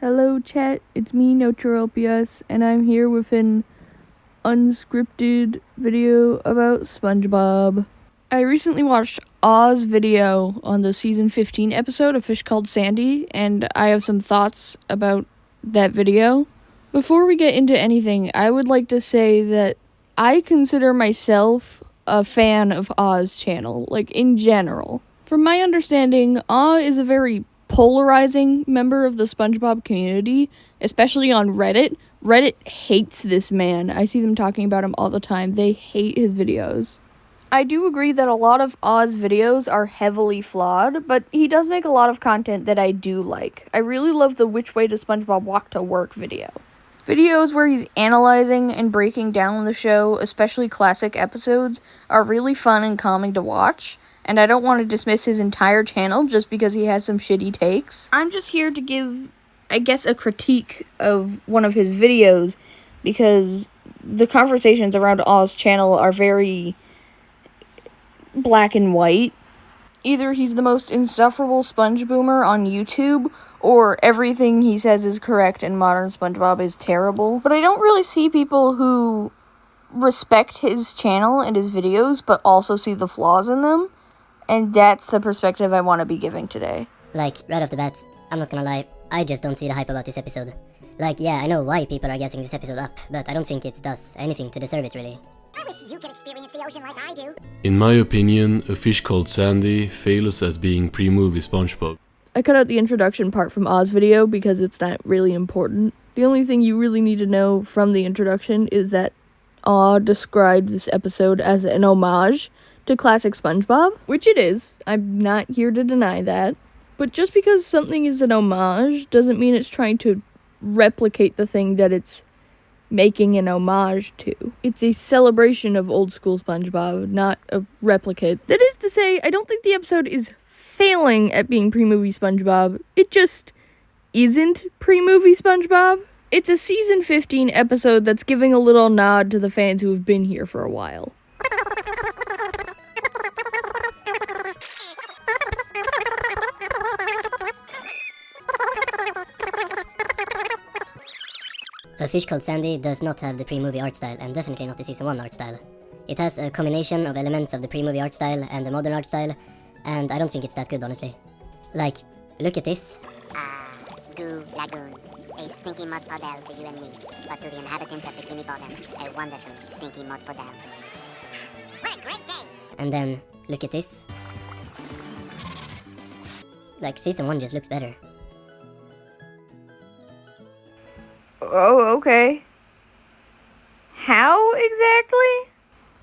Hello chat, it's me, NoTropius, and I'm here with an unscripted video about SpongeBob. I recently watched Oz's video on the season 15 episode, A Fish Called Sandy, and I have some thoughts about that video. Before we get into anything, I would like to say that I consider myself a fan of Oz's channel, like in general. From my understanding, Oz is a very polarizing member of the SpongeBob community, especially on Reddit. Reddit hates this man. I see them talking about him all the time. They hate his videos. I do agree that a lot of Oz's videos are heavily flawed, but he does make a lot of content that I do like. I really love the Which Way Does SpongeBob Walk to Work video. Videos where he's analyzing and breaking down the show, especially classic episodes, are really fun and calming to watch. And I don't want to dismiss his entire channel just because he has some shitty takes. I'm just here to give, I guess, a critique of one of his videos because the conversations around Oz's channel are very black and white. Either he's the most insufferable sponge boomer on YouTube, or everything he says is correct and modern SpongeBob is terrible. But I don't really see people who respect his channel and his videos, but also see the flaws in them. And that's the perspective I want to be giving today. Like, right off the bat, I'm not gonna lie, I just don't see the hype about this episode. Like, yeah, I know why people are guessing this episode up, but I don't think it does anything to deserve it, really. I wish you could experience the ocean like I do. In my opinion, A Fish Called Sandy fails at being pre-movie SpongeBob. I cut out the introduction part from Oz's video because it's not really important. The only thing you really need to know from the introduction is that Oz described this episode as an homage to classic SpongeBob, which it is. I'm not here to deny that. But just because something is an homage doesn't mean it's trying to replicate the thing that it's making an homage to. It's a celebration of old school SpongeBob, not a replicate. That is to say, I don't think the episode is failing at being pre-movie SpongeBob. It just isn't pre-movie SpongeBob. It's a season 15 episode that's giving a little nod to the fans who have been here for a while. A Fish Called Sandy does not have the pre-movie art style, and definitely not the season 1 art style. It has a combination of elements of the pre-movie art style and the modern art style, and I don't think it's that good, honestly. Like, look at this. Goo Lagoon. A stinky mud puddle to you and me, but to the inhabitants of Bikini Bottom, a wonderful stinky mud puddle. What a great day! And then, look at this. Like, season 1 just looks better. Oh, okay. How exactly?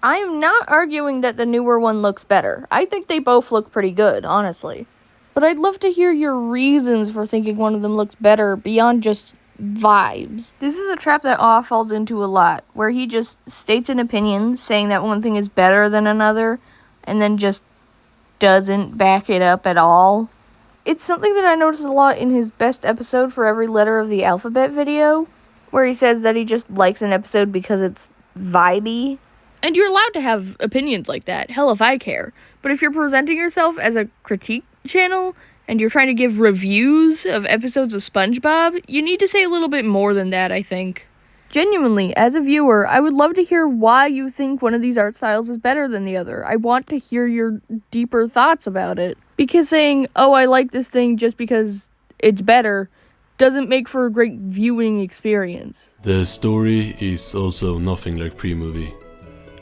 I'm not arguing that the newer one looks better. I think they both look pretty good, honestly. But I'd love to hear your reasons for thinking one of them looks better beyond just vibes. This is a trap that Aw falls into a lot, where he just states an opinion, saying that one thing is better than another, and then just doesn't back it up at all. It's something that I noticed a lot in his best episode for every letter of the alphabet video, where he says that he just likes an episode because it's vibey. And you're allowed to have opinions like that. Hell if I care. But if you're presenting yourself as a critique channel and you're trying to give reviews of episodes of SpongeBob, you need to say a little bit more than that, I think. Genuinely, as a viewer, I would love to hear why you think one of these art styles is better than the other. I want to hear your deeper thoughts about it. Because saying, oh, I like this thing just because it's better, doesn't make for a great viewing experience. The story is also nothing like pre-movie.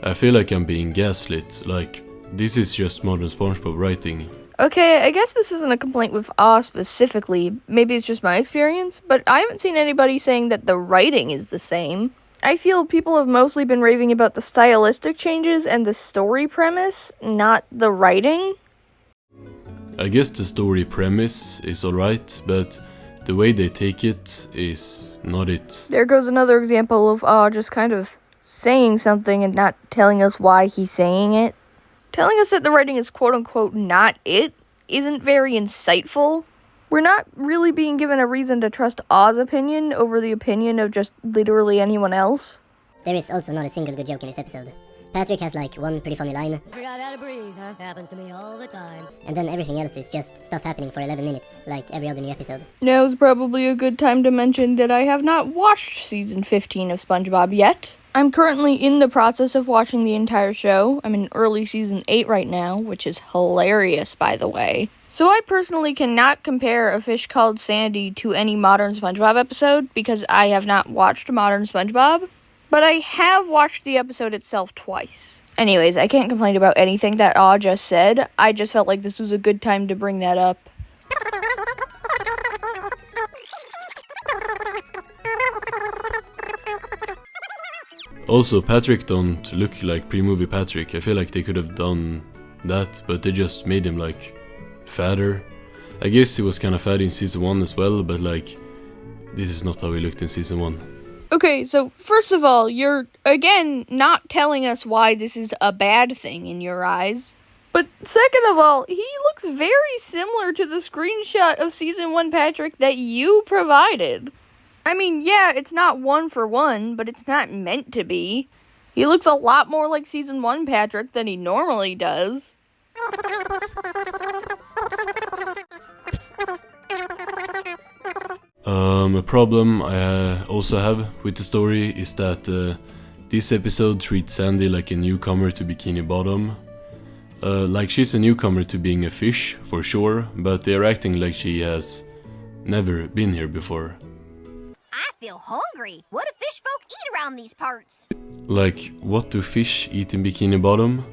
I feel like I'm being gaslit, like, this is just modern SpongeBob writing. Okay, I guess this isn't a complaint with Oz specifically. Maybe it's just my experience, but I haven't seen anybody saying that the writing is the same. I feel people have mostly been raving about the stylistic changes and the story premise, not the writing. I guess the story premise is alright, but the way they take it is not it. There goes another example of just kind of saying something and not telling us why he's saying it. Telling us that the writing is quote-unquote not it isn't very insightful. We're not really being given a reason to trust Oz's opinion over the opinion of just literally anyone else. There is also not a single good joke in this episode. Patrick has like one pretty funny line, Forgot how to breathe, huh? Happens to me all the time. and then everything else is just stuff happening for 11 minutes, like every other new episode. Now's probably a good time to mention that I have not watched season 15 of SpongeBob yet. I'm currently in the process of watching the entire show. I'm in early season 8 right now, which is hilarious, by the way. So I personally cannot compare A Fish Called Sandy to any modern SpongeBob episode because I have not watched modern SpongeBob. But I have watched the episode itself twice. Anyways, I can't complain about anything that Aw just said. I just felt like this was a good time to bring that up. Also, Patrick don't look like pre-movie Patrick. I feel like they could have done that, but they just made him like fatter. I guess he was kind of fat in season 1 as well, but like this is not how he looked in season 1. Okay, so first of all, you're, again, not telling us why this is a bad thing in your eyes. But second of all, he looks very similar to the screenshot of season 1 Patrick that you provided. I mean, yeah, it's not 1 for 1, but it's not meant to be. He looks a lot more like season 1 Patrick than he normally does. A problem I also have with the story is that this episode treats Sandy like a newcomer to Bikini Bottom. Like she's a newcomer to being a fish, for sure, but they're acting like she has never been here before. I feel hungry. What do fish folk eat around these parts? Like, what do fish eat in Bikini Bottom?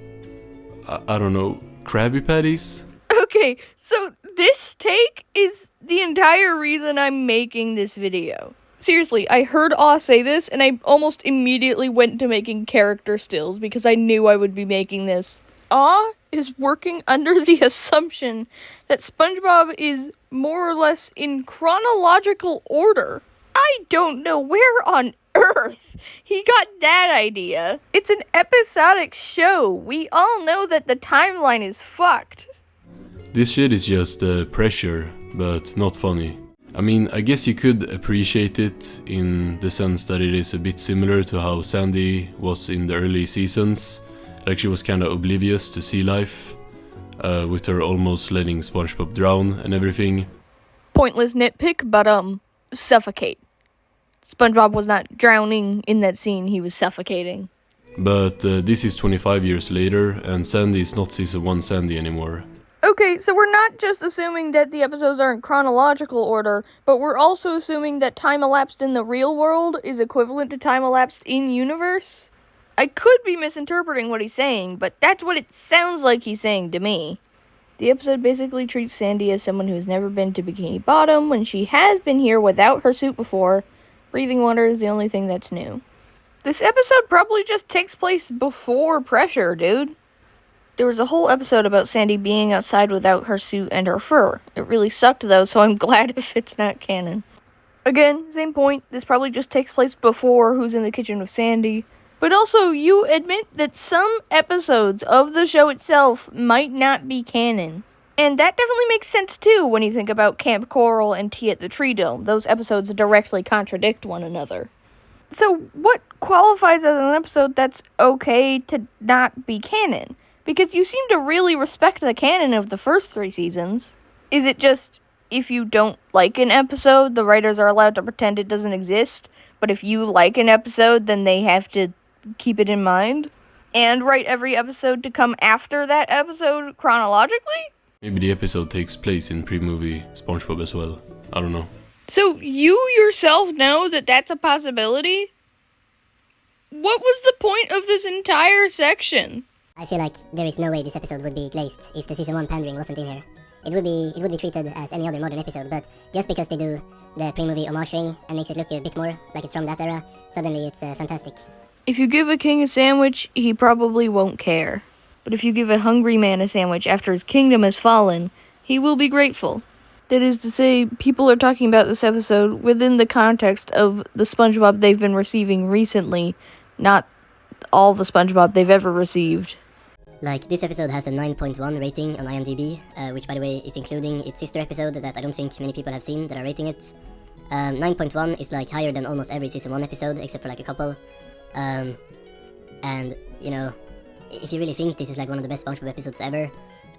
I don't know, Krabby Patties? Okay, so this take is the entire reason I'm making this video. Seriously, I heard Aw say this, and I almost immediately went to making character stills because I knew I would be making this. Aw is working under the assumption that SpongeBob is more or less in chronological order. I don't know where on earth he got that idea. It's an episodic show. We all know that the timeline is fucked. This shit is just pressure, but not funny. I mean, I guess you could appreciate it in the sense that it is a bit similar to how Sandy was in the early seasons. Like she was kinda oblivious to sea life, with her almost letting SpongeBob drown and everything. Pointless nitpick, but suffocate. SpongeBob was not drowning in that scene, he was suffocating. But this is 25 years later, and Sandy is not season 1 Sandy anymore. Okay, so we're not just assuming that the episodes are in chronological order, but we're also assuming that time elapsed in the real world is equivalent to time elapsed in universe? I could be misinterpreting what he's saying, but that's what it sounds like he's saying to me. The episode basically treats Sandy as someone who's never been to Bikini Bottom when she has been here without her suit before. Breathing water is the only thing that's new. This episode probably just takes place before Pressure, dude. There was a whole episode about Sandy being outside without her suit and her fur. It really sucked though, so I'm glad if it's not canon. Again, same point, this probably just takes place before Who's in the Kitchen with Sandy. But also, you admit that some episodes of the show itself might not be canon. And that definitely makes sense too when you think about Camp Coral and Tea at the Tree Dome. Those episodes directly contradict one another. So what qualifies as an episode that's okay to not be canon? Because you seem to really respect the canon of the first 3 seasons. Is it just, if you don't like an episode, the writers are allowed to pretend it doesn't exist? But if you like an episode, then they have to keep it in mind? And write every episode to come after that episode chronologically? Maybe the episode takes place in pre-movie SpongeBob as well. I don't know. So you yourself know that that's a possibility? What was the point of this entire section? I feel like there is no way this episode would be glazed if the season 1 pandering wasn't in here. It would be treated as any other modern episode, but just because they do the pre-movie homage thing and makes it look a bit more like it's from that era, suddenly it's fantastic. If you give a king a sandwich, he probably won't care. But if you give a hungry man a sandwich after his kingdom has fallen, he will be grateful. That is to say, people are talking about this episode within the context of the SpongeBob they've been receiving recently, not all the SpongeBob they've ever received. Like, this episode has a 9.1 rating on IMDb, which by the way is including its sister episode that I don't think many people have seen that are rating it. 9.1 is like higher than almost every season 1 episode except for like a couple. And, you know, if you really think this is like one of the best SpongeBob episodes ever,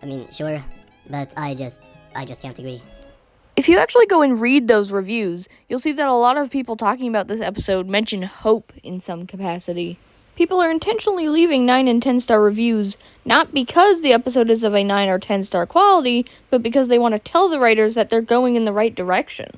I mean, sure, but I just can't agree. If you actually go and read those reviews, you'll see that a lot of people talking about this episode mention hope in some capacity. People are intentionally leaving 9 and 10 star reviews, not because the episode is of a 9 or 10 star quality, but because they want to tell the writers that they're going in the right direction.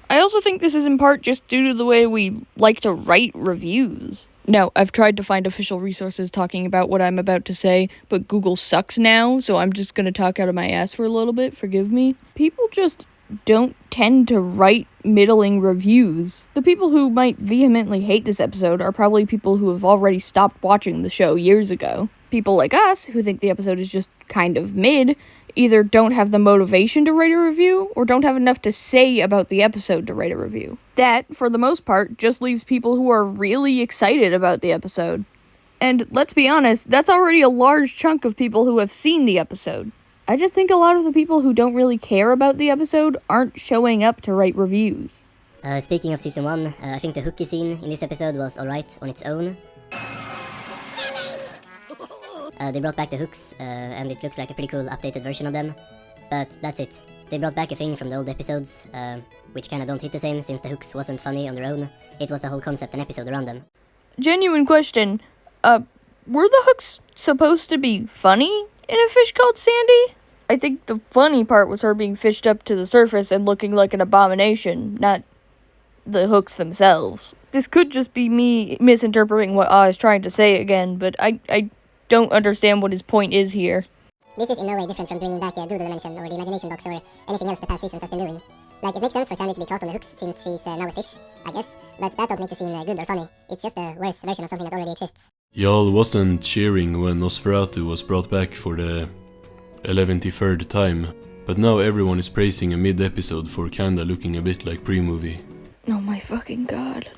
I also think this is in part just due to the way we like to write reviews. Now, I've tried to find official resources talking about what I'm about to say, but Google sucks now, so I'm just gonna talk out of my ass for a little bit, forgive me. People just don't tend to write middling reviews. The people who might vehemently hate this episode are probably people who have already stopped watching the show years ago. People like us, who think the episode is just kind of mid, either don't have the motivation to write a review, or don't have enough to say about the episode to write a review. That, for the most part, just leaves people who are really excited about the episode. And let's be honest, that's already a large chunk of people who have seen the episode. I just think a lot of the people who don't really care about the episode aren't showing up to write reviews. Speaking of season 1, I think the hooky scene in this episode was alright on its own. They brought back the hooks, and it looks like a pretty cool updated version of them. But that's it. They brought back a thing from the old episodes, which kinda don't hit the same since the hooks wasn't funny on their own. It was a whole concept and episode around them. Genuine question, were the hooks supposed to be funny in A Fish Called Sandy? I think the funny part was her being fished up to the surface and looking like an abomination, not the hooks themselves. This could just be me misinterpreting what I was trying to say again, but I don't understand what his point is here. This is in no way different from bringing back a doodle dimension or the imagination box or anything else the past seasons has been doing. Like, it makes sense for Sandy to be caught on the hooks since she's now a fish, I guess, but that don't make the scene good or funny. It's just a worse version of something that already exists. Y'all wasn't cheering when Nosferatu was brought back for the 11th time, but now everyone is praising a mid-episode for kinda looking a bit like pre-movie. Oh my fucking god.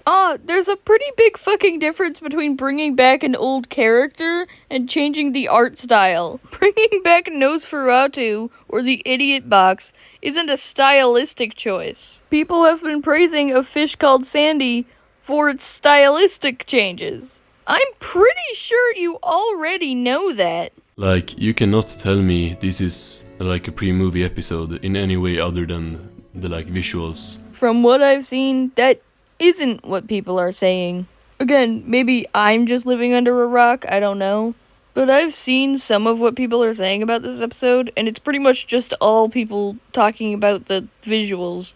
There's a pretty big fucking difference between bringing back an old character and changing the art style. Bringing back Nosferatu, or the Idiot Box, isn't a stylistic choice. People have been praising A Fish Called Sandy for its stylistic changes. I'm pretty sure you already know that. Like, you cannot tell me this is like a pre-movie episode in any way other than the like visuals. From what I've seen, that isn't what people are saying. Again, maybe I'm just living under a rock, I don't know. But I've seen some of what people are saying about this episode, and it's pretty much just all people talking about the visuals.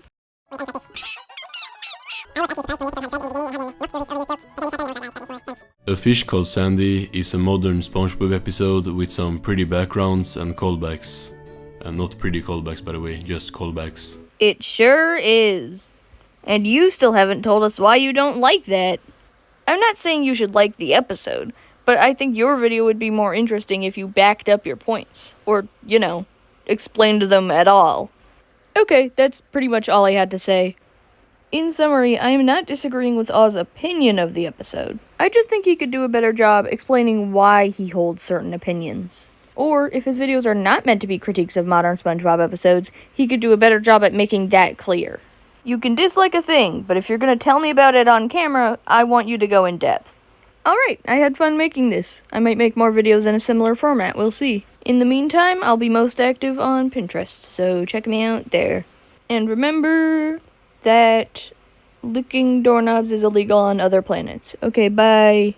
A Fish Called Sandy is a modern SpongeBob episode with some pretty backgrounds and callbacks. And not pretty callbacks, by the way, just callbacks. It sure is. And you still haven't told us why you don't like that. I'm not saying you should like the episode, but I think your video would be more interesting if you backed up your points. Or, explained them at all. Okay, that's pretty much all I had to say. In summary, I am not disagreeing with Oz's opinion of the episode. I just think he could do a better job explaining why he holds certain opinions. Or, if his videos are not meant to be critiques of modern SpongeBob episodes, he could do a better job at making that clear. You can dislike a thing, but if you're gonna tell me about it on camera, I want you to go in depth. Alright, I had fun making this. I might make more videos in a similar format, we'll see. In the meantime, I'll be most active on Pinterest, so check me out there. And remember that licking doorknobs is illegal on other planets. Okay, bye.